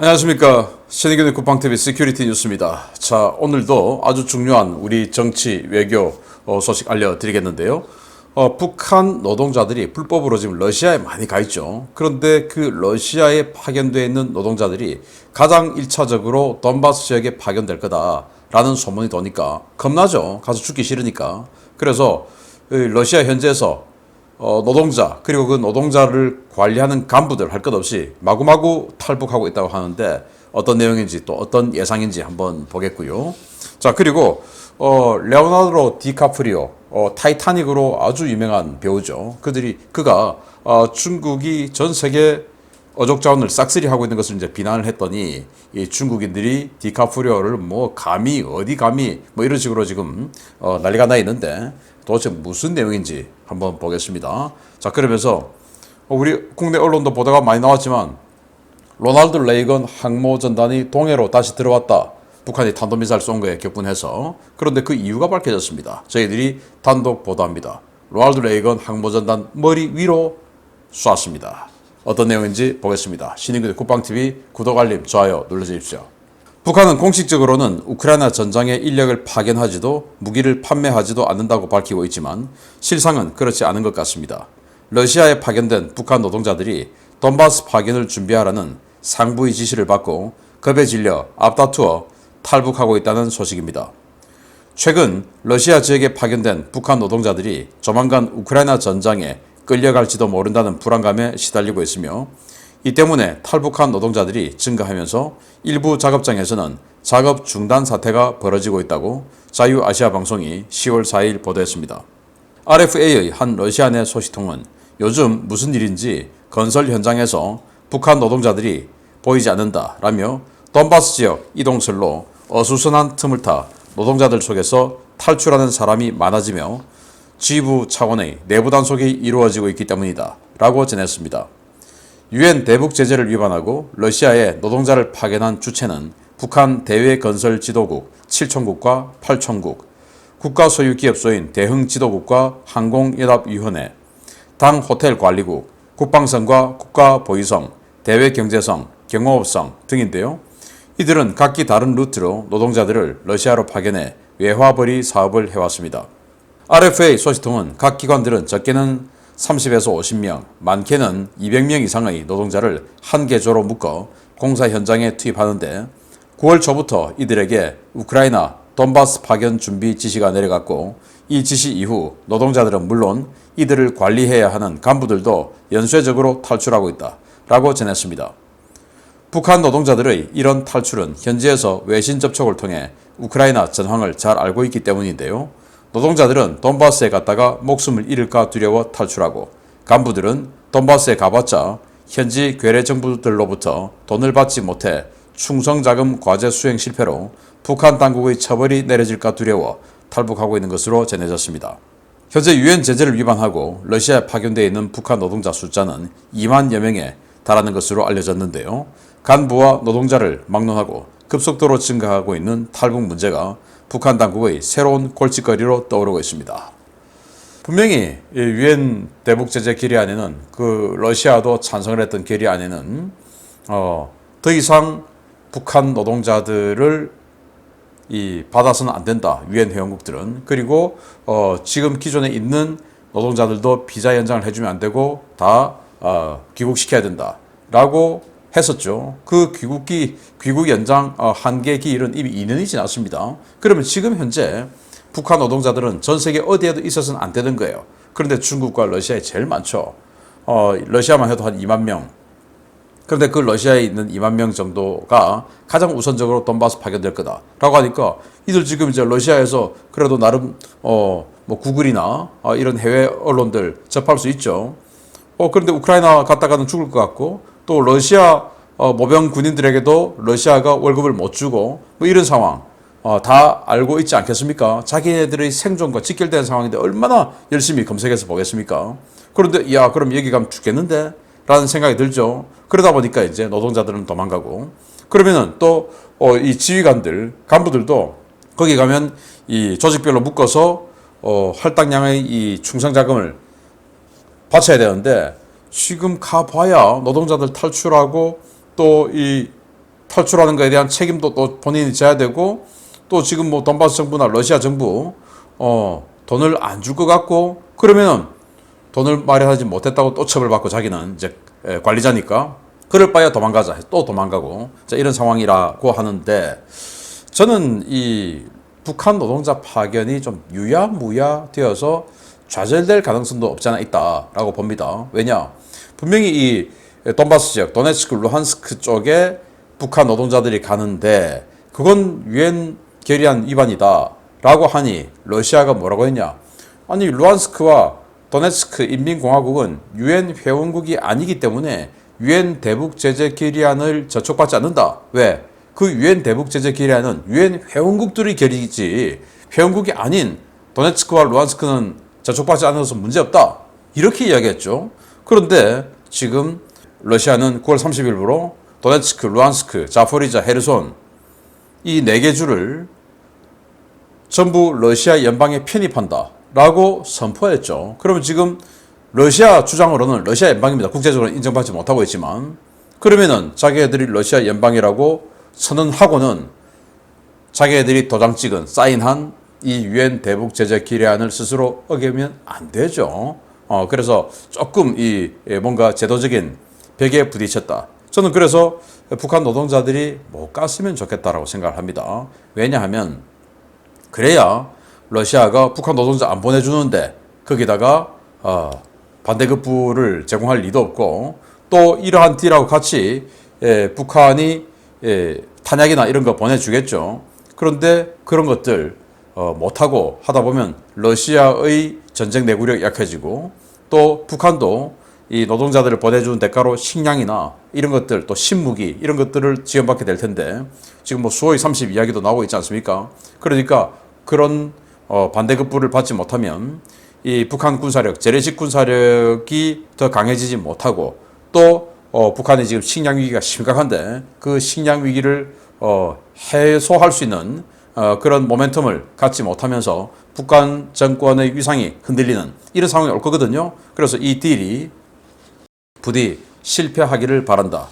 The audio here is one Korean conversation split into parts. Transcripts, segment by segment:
안녕하십니까. 신의균의 국방TV 시큐리티 뉴스입니다. 자, 오늘도 아주 중요한 우리 정치, 외교 소식 알려드리겠는데요. 북한 노동자들이 불법으로 지금 러시아에 많이 가 있죠. 그런데 그 러시아에 파견되어 있는 노동자들이 가장 1차적으로 돈바스 지역에 파견될 거다라는 소문이 도니까 겁나죠. 가서 죽기 싫으니까. 그래서 러시아 현지에서 노동자 그리고 그 노동자를 관리하는 간부들 할 것 없이 마구마구 탈북하고 있다고 하는데 어떤 내용인지 또 어떤 예상인지 한번 보겠고요. 자, 그리고 레오나르도 디카프리오 타이타닉으로 아주 유명한 배우죠. 그가 중국이 전 세계 어족 자원을 싹쓸이 하고 있는 것을 이제 비난을 했더니 이 중국인들이 디카프리오를 뭐 감히 어디 감히 뭐 이런 식으로 지금 난리가 나 있는데 도대체 무슨 내용인지 한번 보겠습니다. 자, 그러면서 우리 국내 언론도 보도가 많이 나왔지만 로널드 레이건 항모전단이 동해로 다시 들어왔다. 북한이 탄도미사일 쏜 거에 격분해서. 그런데 그 이유가 밝혀졌습니다. 저희들이 단독 보도합니다. 로널드 레이건 항모전단 머리 위로 쐈습니다. 어떤 내용인지 보겠습니다. 신인근의 국방TV 구독, 알림, 좋아요 눌러주십시오. 북한은 공식적으로는 우크라이나 전장에 인력을 파견하지도 무기를 판매하지도 않는다고 밝히고 있지만 실상은 그렇지 않은 것 같습니다. 러시아에 파견된 북한 노동자들이 돈바스 파견을 준비하라는 상부의 지시를 받고 겁에 질려 앞다투어 탈북하고 있다는 소식입니다. 최근 러시아 지역에 파견된 북한 노동자들이 조만간 우크라이나 전장에 끌려갈지도 모른다는 불안감에 시달리고 있으며 이 때문에 탈북한 노동자들이 증가하면서 일부 작업장에서는 작업 중단 사태가 벌어지고 있다고 자유아시아 방송이 10월 4일 보도했습니다. RFA의 한 러시아 내 소식통은 요즘 무슨 일인지 건설 현장에서 북한 노동자들이 보이지 않는다라며 돈바스 지역 이동설로 어수선한 틈을 타 노동자들 속에서 탈출하는 사람이 많아지며 지부 차원의 내부 단속이 이루어지고 있기 때문이다 라고 전했습니다. 유엔 대북 제재를 위반하고 러시아에 노동자를 파견한 주체는 북한 대외건설 지도국 7촌국과 8촌국, 국가 소유 기업소인 대흥지도국과 항공연합위원회, 당 호텔관리국, 국방성과 국가보위성, 대외경제성, 경호업성 등인데요. 이들은 각기 다른 루트로 노동자들을 러시아로 파견해 외화벌이 사업을 해왔습니다. RFA 소식통은 각 기관들은 적게는 30에서 50명, 많게는 200명 이상의 노동자를 한 개조로 묶어 공사 현장에 투입하는데 9월 초부터 이들에게 우크라이나 돈바스 파견 준비 지시가 내려갔고 이 지시 이후 노동자들은 물론 이들을 관리해야 하는 간부들도 연쇄적으로 탈출하고 있다라고 전했습니다. 북한 노동자들의 이런 탈출은 현지에서 외신 접촉을 통해 우크라이나 전황을 잘 알고 있기 때문인데요. 노동자들은 돈바스에 갔다가 목숨을 잃을까 두려워 탈출하고 간부들은 돈바스에 가봤자 현지 괴뢰 정부들로부터 돈을 받지 못해 충성자금 과제 수행 실패로 북한 당국의 처벌이 내려질까 두려워 탈북하고 있는 것으로 전해졌습니다. 현재 유엔 제재를 위반하고 러시아에 파견되어 있는 북한 노동자 숫자는 2만여 명에 달하는 것으로 알려졌는데요. 간부와 노동자를 막론하고 급속도로 증가하고 있는 탈북 문제가 북한 당국의 새로운 골칫거리로 떠오르고 있습니다. 분명히 유엔 대북 제재 결의안에는 그 러시아도 찬성을 했던 결의안에는 더 이상 북한 노동자들을 받아서는 안 된다. 유엔 회원국들은. 그리고 지금 기존에 있는 노동자들도 비자 연장을 해주면 안 되고 다 귀국시켜야 된다라고 했었죠. 그 귀국 연장 한계 기일은 이미 2년이 지났습니다. 그러면 지금 현재 북한 노동자들은 전 세계 어디에도 있어서는 안 되는 거예요. 그런데 중국과 러시아에 제일 많죠. 러시아만 해도 한 2만 명. 그런데 그 러시아에 있는 2만 명 정도가 가장 우선적으로 돈바스 파견될 거다라고 하니까 이들 지금 이제 러시아에서 그래도 나름 뭐 구글이나 이런 해외 언론들 접할 수 있죠. 그런데 우크라이나 갔다가는 죽을 것 같고 또 러시아 모병 군인들에게도 러시아가 월급을 못 주고 뭐 이런 상황 다 알고 있지 않겠습니까? 자기네들의 생존과 직결된 상황인데 얼마나 열심히 검색해서 보겠습니까? 그런데 그럼 여기 가면 죽겠는데? 라는 생각이 들죠. 그러다 보니까 이제 노동자들은 도망가고 그러면은 또 이 지휘관들, 간부들도 거기 가면 이 조직별로 묶어서 할당량의 이 충성자금을 바쳐야 되는데 지금 가봐야 노동자들 탈출하고 또 이 탈출하는 것에 대한 책임도 또 본인이 져야 되고, 또 지금 뭐 돈바스 정부나 러시아 정부 돈을 안 줄 것 같고, 그러면은 돈을 마련하지 못했다고 또 처벌받고, 자기는 이제 관리자니까 그럴 바에야 도망가자, 또 도망가고, 자, 이런 상황이라고 하는데, 저는 이 북한 노동자 파견이 좀 유야무야 되어서 좌절될 가능성도 없지 않아 있다라고 봅니다. 왜냐? 분명히 이 돈바스 지역, 도네츠크, 루한스크 쪽에 북한 노동자들이 가는데 그건 유엔 결의안 위반이다라고 하니 러시아가 뭐라고 했냐? 아니, 루한스크와 도네츠크 인민공화국은 유엔 회원국이 아니기 때문에 유엔 대북 제재 결의안을 저촉받지 않는다. 왜? 그 유엔 대북 제재 결의안은 유엔 회원국들이 결의지 회원국이 아닌 도네츠크와 루한스크는 저촉받지 않아서 문제없다. 이렇게 이야기했죠. 그런데 지금 러시아는 9월 30일부로 도네츠크, 루한스크, 자포리자, 헤르손 이 4개 주를 전부 러시아 연방에 편입한다 라고 선포했죠. 그러면 지금 러시아 주장으로는 러시아 연방입니다. 국제적으로 인정받지 못하고 있지만, 그러면은 자기네들이 러시아 연방이라고 선언하고는 자기네들이 도장 찍은 사인한 이 유엔 대북 제재 결의안을 스스로 어기면 안 되죠. 그래서 조금 이 뭔가 제도적인 벽에 부딪혔다. 저는 그래서 북한 노동자들이 못 갔으면 좋겠다라고 생각을 합니다. 왜냐하면 그래야 러시아가 북한 노동자 안 보내주는데 거기다가 반대급부를 제공할 리도 없고, 또 이러한 딜하고 같이 북한이 탄약이나 이런 거 보내주겠죠. 그런데 그런 것들 못하고 하다 보면 러시아의 전쟁 내구력이 약해지고, 또 북한도 이 노동자들을 보내주는 대가로 식량이나 이런 것들, 또 신무기 이런 것들을 지원받게 될 텐데, 지금 뭐 수호의 30 이야기도 나오고 있지 않습니까? 그러니까 그런 반대급부를 받지 못하면 이 북한 군사력, 재래식 군사력이 더 강해지지 못하고, 또 북한이 지금 식량 위기가 심각한데 그 식량 위기를 해소할 수 있는 그런 모멘텀을 갖지 못하면서 북한 정권의 위상이 흔들리는 이런 상황이 올 거거든요. 그래서 이 딜이 부디 실패하기를 바란다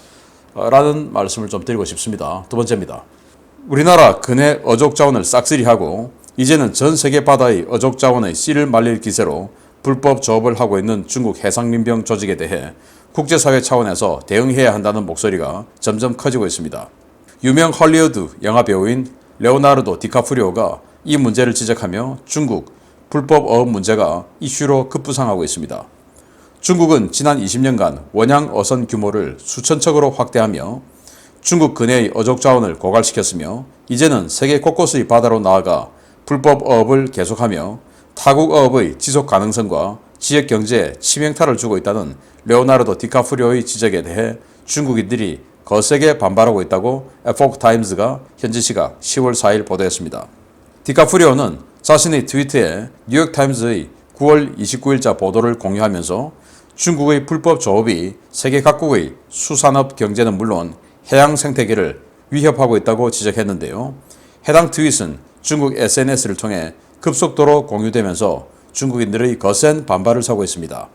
라는 말씀을 좀 드리고 싶습니다. 두 번째입니다. 우리나라 근해 어족 자원을 싹쓸이하고 이제는 전 세계 바다의 어족 자원의 씨를 말릴 기세로 불법 조업을 하고 있는 중국 해상민병 조직에 대해 국제사회 차원에서 대응해야 한다는 목소리가 점점 커지고 있습니다. 유명 헐리우드 영화 배우인 레오나르도 디카프리오가 이 문제를 지적하며 중국 불법 어업 문제가 이슈로 급부상하고 있습니다. 중국은 지난 20년간 원양 어선 규모를 수천 척으로 확대하며 중국 근해의 어족 자원을 고갈시켰으며, 이제는 세계 곳곳의 바다로 나아가 불법 어업을 계속하며 타국 어업의 지속 가능성과 지역 경제에 치명타를 주고 있다는 레오나르도 디카프리오의 지적에 대해 중국인들이 거세게 반발하고 있다고 에포크 타임즈가 현지 시각 10월 4일 보도했습니다. 디카프리오는 자신의 트위터에 뉴욕타임즈의 9월 29일자 보도를 공유하면서 중국의 불법 조업이 세계 각국의 수산업 경제는 물론 해양 생태계를 위협하고 있다고 지적했는데요. 해당 트윗은 중국 SNS를 통해 급속도로 공유되면서 중국인들의 거센 반발을 사고 있습니다.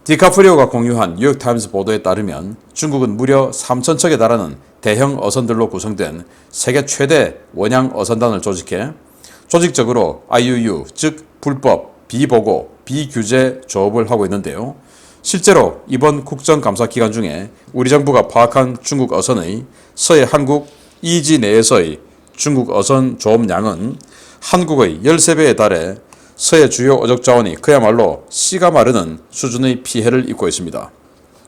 디카프리오가 공유한 뉴욕타임스 보도에 따르면 중국은 무려 3,000척에 달하는 대형 어선들로 구성된 세계 최대 원양 어선단을 조직해 조직적으로 IUU, 즉 불법, 비보고, 비규제 조업을 하고 있는데요. 실제로 이번 국정감사 기간 중에 우리 정부가 파악한 중국 어선의 서해 한국 이지 내에서의 중국 어선 조업량은 한국의 13배에 달해 서해 주요 어족 자원이 그야말로 씨가 마르는 수준의 피해를 입고 있습니다.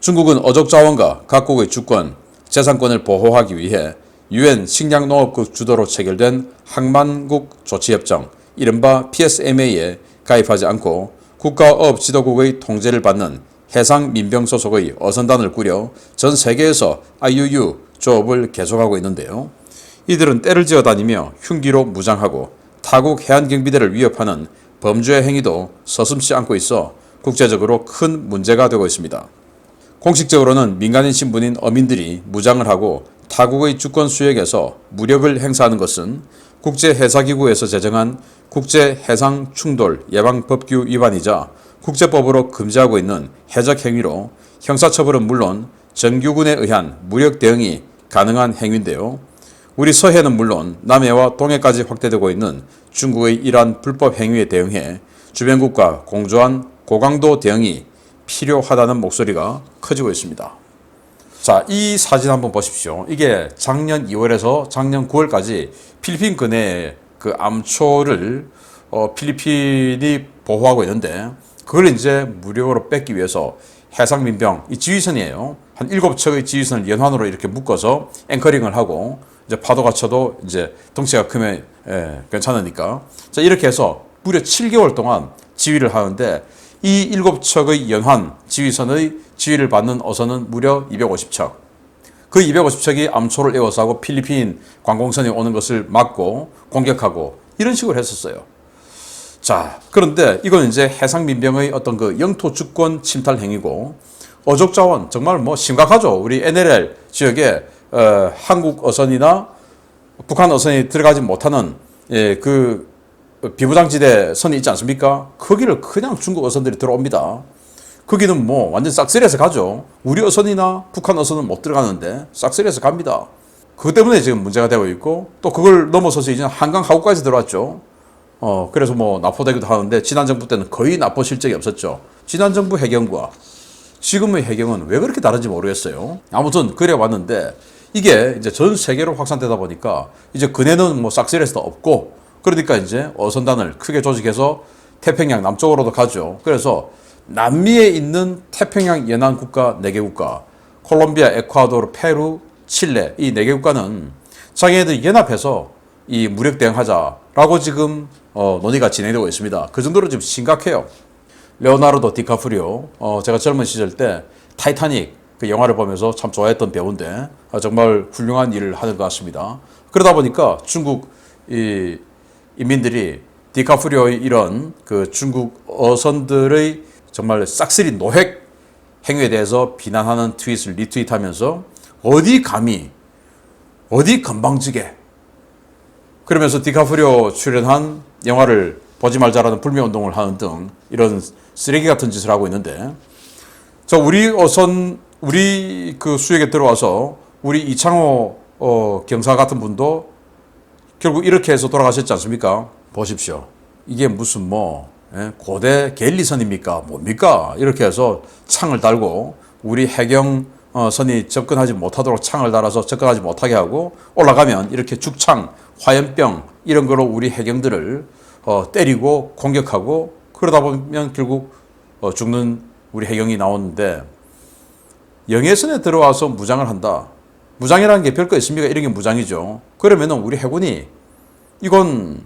중국은 어족 자원과 각국의 주권, 재산권을 보호하기 위해 유엔 식량농업국 주도로 체결된 항만국 조치협정, 이른바 PSMA에 가입하지 않고 국가어업지도국의 통제를 받는 해상민병 소속의 어선단을 꾸려 전 세계에서 IUU 조업을 계속하고 있는데요. 이들은 때를 지어 다니며 흉기로 무장하고 타국 해안경비대를 위협하는 범죄 행위도 서슴지 않고 있어 국제적으로 큰 문제가 되고 있습니다. 공식적으로는 민간인 신분인 어민들이 무장을 하고 타국의 주권 수역에서 무력을 행사하는 것은 국제해사기구에서 제정한 국제해상충돌예방법규 위반이자 국제법으로 금지하고 있는 해적 행위로 형사처벌은 물론 정규군에 의한 무력 대응이 가능한 행위인데요. 우리 서해는 물론 남해와 동해까지 확대되고 있는 중국의 이러한 불법 행위에 대응해 주변국과 공조한 고강도 대응이 필요하다는 목소리가 커지고 있습니다. 자, 이 사진 한번 보십시오. 이게 작년 2월에서 작년 9월까지 필리핀 근해의 그 암초를 필리핀이 보호하고 있는데 그걸 이제 무력으로 뺏기 위해서 해상민병, 이 지휘선이에요. 한 7척의 지휘선을 연환으로 이렇게 묶어서 앵커링을 하고 이제 파도가 쳐도 이제 덩치가 크면 괜찮으니까. 자, 이렇게 해서 무려 7개월 동안 지휘를 하는데 이 7척의 연환 지휘선의 지휘를 받는 어선은 무려 250척. 그 250척이 암초를 에워싸고 필리핀 관공선이 오는 것을 막고 공격하고 이런 식으로 했었어요. 자, 그런데 이건 이제 해상민병의 어떤 그 영토 주권 침탈 행위고 어족자원 정말 뭐 심각하죠. 우리 NLL 지역에 한국 어선이나 북한 어선이 들어가지 못하는 그 비무장지대 선이 있지 않습니까? 거기를 그냥 중국 어선들이 들어옵니다. 거기는 뭐 완전 싹쓸이해서 가죠. 우리 어선이나 북한 어선은 못 들어가는데 싹쓸이해서 갑니다. 그것 때문에 지금 문제가 되고 있고 또 그걸 넘어서서 이제 한강 하구까지 들어왔죠. 그래서 뭐 납포되기도 하는데 지난 정부 때는 거의 납포 실적이 없었죠. 지난 정부 해경과 지금의 해경은 왜 그렇게 다른지 모르겠어요. 아무튼 그래 왔는데 이게 이제 전 세계로 확산되다 보니까 이제 근해는 뭐 싹쓸이해서 없고 그러니까 이제 어선단을 크게 조직해서 태평양 남쪽으로도 가죠. 그래서 남미에 있는 태평양 연안 국가 4개 국가, 콜롬비아, 에콰도르, 페루, 칠레 이 4개 국가는 자기네들 연합해서 이 무력 대응하자라고 지금 논의가 진행되고 있습니다. 그 정도로 지금 심각해요. 레오나르도 디카프리오, 제가 젊은 시절 때 타이타닉 그 영화를 보면서 참 좋아했던 배우인데 정말 훌륭한 일을 하는 것 같습니다. 그러다 보니까 중국 이 인민들이 디카프리오의 이런 그 중국 어선들의 정말 싹쓸이 노획 행위에 대해서 비난하는 트윗을 리트윗하면서 어디 감히 어디 건방지게 그러면서 디카프리오 출연한 영화를 보지 말자라는 불매운동을 하는 등 이런 쓰레기 같은 짓을 하고 있는데 자, 우리 어선 우리 그 수역에 들어와서 우리 이창호 경사 같은 분도 결국 이렇게 해서 돌아가셨지 않습니까? 보십시오. 이게 무슨 뭐 고대 갤리선입니까? 뭡니까? 이렇게 해서 창을 달고 우리 해경 선이 접근하지 못하도록 창을 달아서 접근하지 못하게 하고 올라가면 이렇게 죽창, 화염병 이런 거로 우리 해경들을 때리고 공격하고 그러다 보면 결국 죽는 우리 해경이 나오는데 영해선에 들어와서 무장을 한다. 무장이라는 게 별거 있습니까? 이런 게 무장이죠. 그러면은 우리 해군이 이건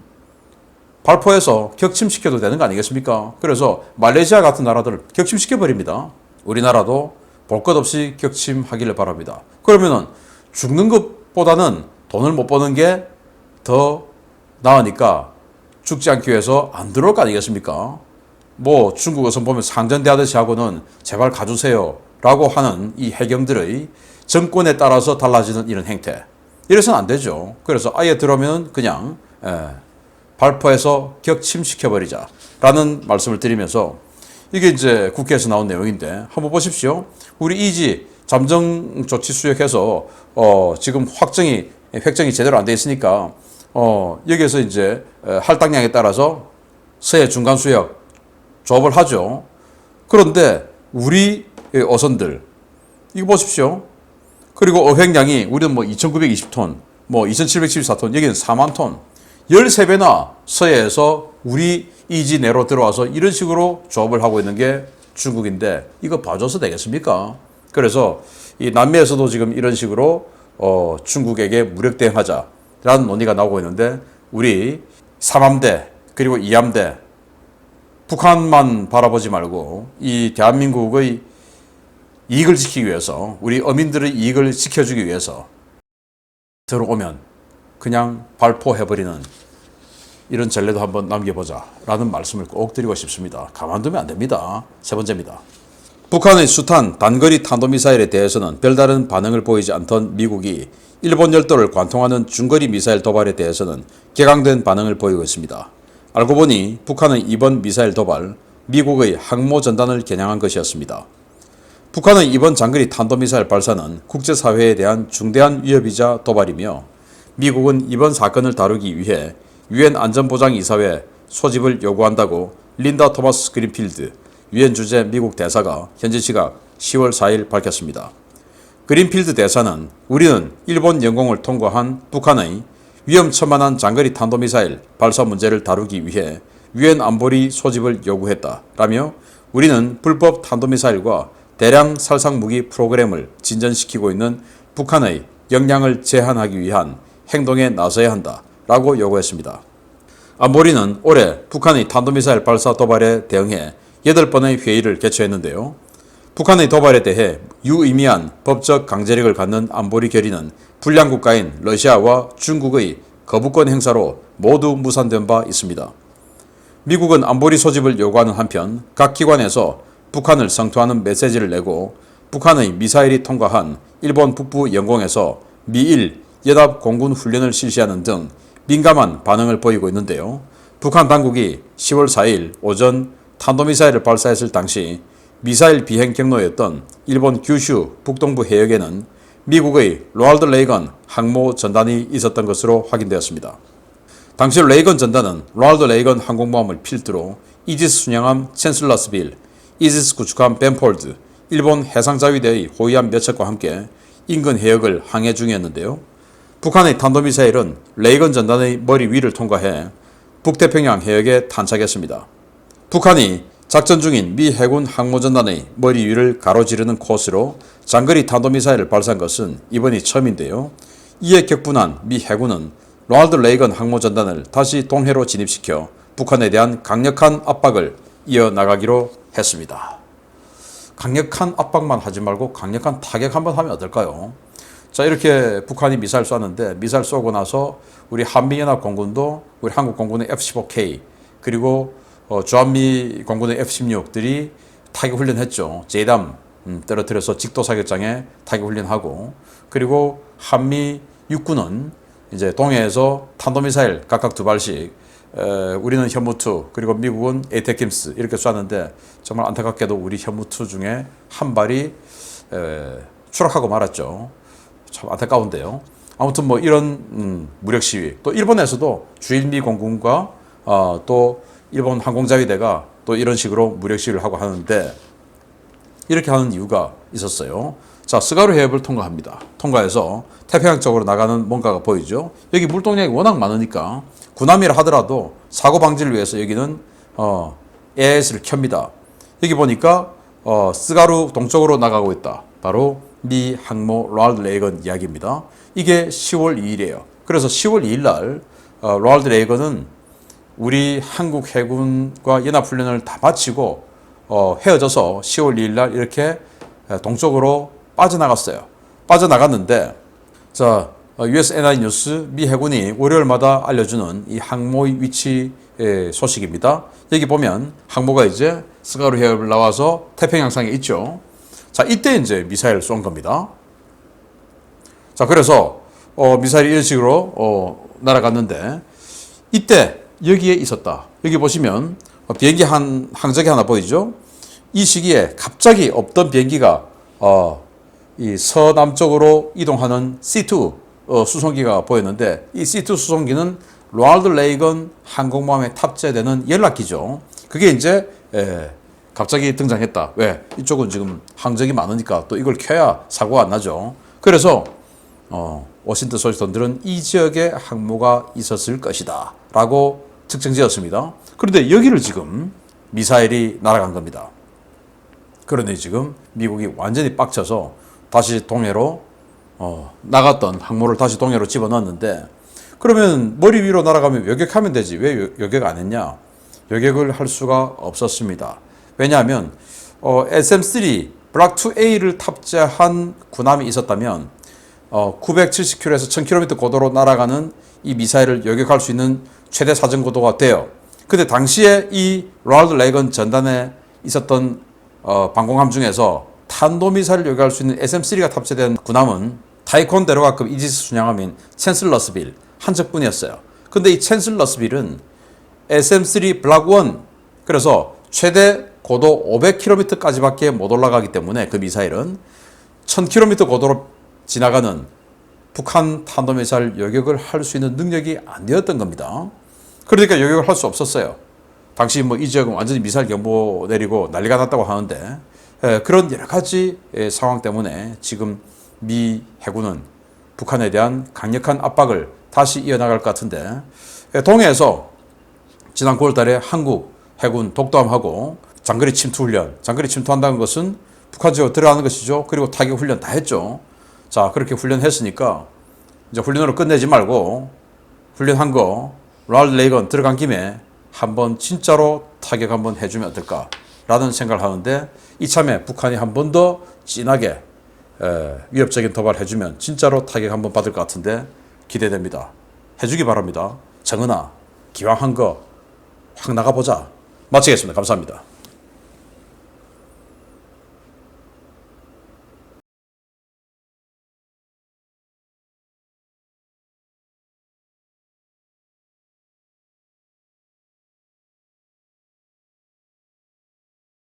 발포해서 격침시켜도 되는 거 아니겠습니까? 그래서 말레이시아 같은 나라들을 격침시켜버립니다. 우리나라도 볼 것 없이 격침하기를 바랍니다. 그러면은 죽는 것보다는 돈을 못 버는 게 더 나으니까 죽지 않기 위해서 안 들어올 거 아니겠습니까? 뭐 중국 어선 보면 상전대하듯이 하고는 제발 가주세요 라고 하는 이 해경들의 정권에 따라서 달라지는 이런 행태. 이래서는 안 되죠. 그래서 아예 들어오면 그냥 발포해서 격침시켜버리자 라는 말씀을 드리면서 이게 이제 국회에서 나온 내용인데 한번 보십시오. 우리 이지 잠정 조치 수역해서 지금 획정이 제대로 안 돼 있으니까 여기에서 이제 할당량에 따라서 서해 중간 수역 조업을 하죠. 그런데 우리 어선들 이거 보십시오. 그리고 어획량이 우리는 뭐 2,920톤, 뭐 2,774톤, 여기는 4만 톤. 13배나 서해에서 우리 이지 내로 들어와서 이런 식으로 조업을 하고 있는 게 중국인데 이거 봐줘서 되겠습니까? 그래서 이 남미에서도 지금 이런 식으로 중국에게 무력 대응하자라는 논의가 나오고 있는데 우리 3함대 그리고 2함대 북한만 바라보지 말고 이 대한민국의 이익을 지키기 위해서 우리 어민들의 이익을 지켜주기 위해서 들어오면 그냥 발포해버리는 이런 전례도 한번 남겨보자 라는 말씀을 꼭 드리고 싶습니다. 가만두면 안 됩니다. 세 번째입니다. 북한의 숱한 단거리 탄도미사일에 대해서는 별다른 반응을 보이지 않던 미국이 일본 열도를 관통하는 중거리 미사일 도발에 대해서는 격앙된 반응을 보이고 있습니다. 알고 보니 북한의 이번 미사일 도발, 미국의 항모 전단을 겨냥한 것이었습니다. 북한의 이번 장거리 탄도미사일 발사는 국제사회에 대한 중대한 위협이자 도발이며 미국은 이번 사건을 다루기 위해 유엔 안전보장이사회 소집을 요구한다고 린다 토마스 그린필드 유엔 주재 미국 대사가 현지 시각 10월 4일 밝혔습니다. 그린필드 대사는 우리는 일본 영공을 통과한 북한의 위험천만한 장거리 탄도미사일 발사 문제를 다루기 위해 유엔 안보리 소집을 요구했다라며 우리는 불법 탄도미사일과 대량 살상무기 프로그램을 진전시키고 있는 북한의 역량을 제한하기 위한 행동에 나서야 한다라고 요구했습니다. 안보리는 올해 북한의 탄도미사일 발사 도발에 대응해 8번의 회의를 개최했는데요. 북한의 도발에 대해 유의미한 법적 강제력을 갖는 안보리 결의는 불량 국가인 러시아와 중국의 거부권 행사로 모두 무산된 바 있습니다. 미국은 안보리 소집을 요구하는 한편 각 기관에서 북한을 성토하는 메시지를 내고 북한의 미사일이 통과한 일본 북부 영공에서 미일 연합 공군 훈련을 실시하는 등 민감한 반응을 보이고 있는데요. 북한 당국이 10월 4일 오전 탄도미사일을 발사했을 당시 미사일 비행 경로였던 일본 규슈 북동부 해역에는 미국의 로널드 레이건 항모 전단이 있었던 것으로 확인되었습니다. 당시 레이건 전단은 로널드 레이건 항공모함을 필두로 이지스 순양함 챈슬러스빌, 이지스 구축함 벤폴드, 일본 해상자위대의 호위함 몇 척과 함께 인근 해역을 항해 중이었는데요. 북한의 탄도미사일은 레이건 전단의 머리 위를 통과해 북태평양 해역에 탄착했습니다. 북한이 작전 중인 미 해군 항모전단의 머리 위를 가로지르는 코스로 장거리 탄도미사일을 발사한 것은 이번이 처음인데요. 이에 격분한 미 해군은 로널드 레이건 항모전단을 다시 동해로 진입시켜 북한에 대한 강력한 압박을 이어나가기로 했습니다. 강력한 압박만 하지 말고 강력한 타격 한번 하면 어떨까요? 자, 이렇게 북한이 미사일 쐈는데 미사일 쏘고 나서 우리 한미연합공군도 우리 한국공군의 F-15K 그리고 주한미 공군의 F-16들이 타격 훈련했죠. 제담 떨어뜨려서 직도 사격장에 타격 훈련하고 그리고 한미 육군은 이제 동해에서 탄도미사일 각각 2발씩 우리는 현무2 그리고 미국은 에이테킴스 이렇게 쐈는데 정말 안타깝게도 우리 현무2 중에 한 발이 추락하고 말았죠. 참 안타까운데요. 아무튼 뭐 이런 무력 시위 또 일본에서도 주일미 공군과 또 일본 항공자위대가 또 이런 식으로 무력 시위를 하고 하는데 이렇게 하는 이유가 있었어요. 자, 스가루 해협을 통과합니다. 통과해서 태평양 쪽으로 나가는 뭔가가 보이죠. 여기 물동량이 워낙 많으니까 군함이라 하더라도 사고 방지를 위해서 여기는 AIS를 켭니다. 여기 보니까 스가루 동쪽으로 나가고 있다. 바로 미 항모 로널드 레이건 이야기입니다. 이게 10월 2일이에요. 그래서 10월 2일 날 로널드 레이건은 우리 한국 해군과 연합훈련을 다 마치고 헤어져서 10월 2일 날 이렇게 동쪽으로 빠져나갔어요. 빠져나갔는데 자, US NI 뉴스 미 해군이 월요일마다 알려주는 이 항모의 위치 소식입니다. 여기 보면 항모가 이제 스가루 해협을 나와서 태평양상에 있죠. 자, 이때 이제 미사일을 쏜 겁니다. 자, 그래서 미사일이 이런 식으로 날아갔는데 이때 여기에 있었다. 여기 보시면 비행기 항적이 하나 보이죠? 이 시기에 갑자기 없던 비행기가 이 서남쪽으로 이동하는 C2 수송기가 보였는데 이 C2 수송기는 로널드 레이건 항공모함에 탑재되는 연락기죠. 그게 이제 갑자기 등장했다. 왜? 이쪽은 지금 항적이 많으니까 또 이걸 켜야 사고가 안 나죠. 그래서 워싱턴 소식통들은 이 지역에 항모가 있었을 것이다 라고 측정지었습니다. 그런데 여기를 지금 미사일이 날아간 겁니다. 그런데 지금 미국이 완전히 빡쳐서 다시 동해로 나갔던 항모를 다시 동해로 집어넣었는데 그러면 머리 위로 날아가면 요격하면 되지 왜 요격 안 했냐? 요격을 할 수가 없었습니다. 왜냐하면 SM-3 블락 2A를 탑재한 군함이 있었다면 970km에서 1000km 고도로 날아가는 이 미사일을 요격할 수 있는 최대 사정 고도가 돼요. 근데 당시에 이 로널드 레이건 전단에 있었던 방공함 중에서 탄도미사일을 요격할 수 있는 SM-3가 탑재된 군함은 타이콘데로가급 이지스 순양함인 챈슬러스빌 한 척뿐이었어요. 근데 이 챈슬러스빌은 SM-3 블락 1 그래서 최대 고도 500km까지밖에 못 올라가기 때문에 그 미사일은 1000km 고도로 지나가는 북한 탄도미사일 요격을 할 수 있는 능력이 안 되었던 겁니다. 그러니까 요격을 할 수 없었어요. 당시 뭐 이 지역은 완전히 미사일 경보 내리고 난리가 났다고 하는데 그런 여러 가지 상황 때문에 지금 미 해군은 북한에 대한 강력한 압박을 다시 이어나갈 것 같은데 동해에서 지난 9월 달에 한국 해군 독도함하고 장거리 침투 훈련, 장거리 침투한다는 것은 북한 지역으로 들어가는 것이죠. 그리고 타격 훈련 다 했죠. 자, 그렇게 훈련했으니까 이제 훈련으로 끝내지 말고 훈련한 거 랄드 레이건 들어간 김에 한번 진짜로 타격 한번 해주면 어떨까라는 생각을 하는데 이참에 북한이 한 번 더 진하게 위협적인 도발을 해주면 진짜로 타격 한번 받을 것 같은데 기대됩니다. 해주기 바랍니다. 정은아, 기왕 한 거 확 나가보자. 마치겠습니다. 감사합니다.